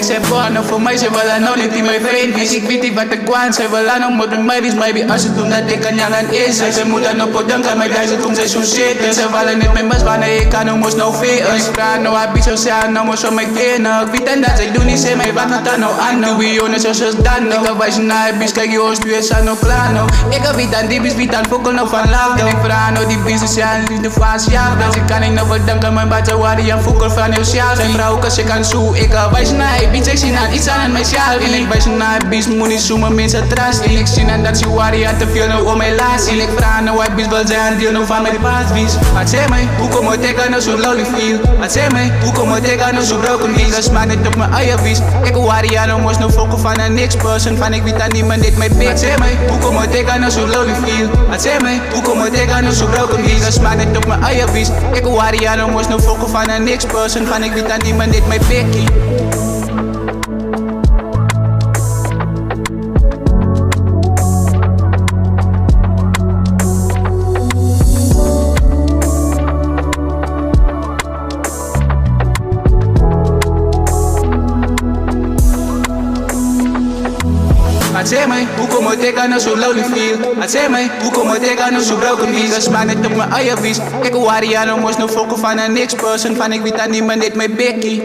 ik zeg porno, voor mij zijn wel aan nou niet die mijn vriend is. Ik weet niet wat ik kwam, zij wel aan moet met mij is. Maybe als ze doen dat ik kan jangan is. Zij moet dan op dan kan mij duizend om zij zo zitten. Ze willen niet met mes wanneer ik kan, moest nou veel. Ik vraag nou, heb je zo zijn, nou moest zo mijn kinderen. Ik weet en dat zij doen niet, ze mij wat dat nou aan. To be honest, zoals dan. Ik heb wijs naar het bis, kijk jongens, nu is aan no plano. Ik heb weet aan die bis, weet aan fokkel nou van laag. En ik vraag nou, die business zijn liefde van sjaal. Dus ik kan niet nou verdanken, mijn baten waar die aan fokkel van heel sjaal. Zijn vrouw kan ze kan zoe, ik heb wijs naar het bis, ik zie aan iets aan mijn sjaal. En ik wijs naar het bis, moet niet zoeken mensen trust. En ik zie aan dat ze waar die aan te veel nou om mijn laatst. En ik vraag nou, wat bis wel zijn deel nou van mijn paaswies. Wat zeg mij, hoe kom ik tegen nou zo lolly feel? Wat zeg mij, hoe kom ik tegen nou zo broken wheels? Dat smaakt niet op mijn eigen wies. Ik waar die aan nou moest nou fokken van een niks person. Van ik weet aan niemand dit mijn bitch. Wat zeg mij, hoe kom ik tegen nou zo lolly feel? Wat zeg mij, hoe kom ik tegen nou zo broken wheels? Dat smaakt niet op mijn eigen wies. Ik waar die aan nou moest nou fokken van een niks person. Van ik weet aan niemand dit mijn bikkie. Zeg mij, hoe kom ik tegen nou zo lolly feel? Zeg mij, hoe kom ik tegen nou zo broken wheels? Dat smaakt niet op mijn eigen wies. Ik waar die aan nou moest nou fokken van een niks person. Van ik weet aan niemand dit mijn bikkie.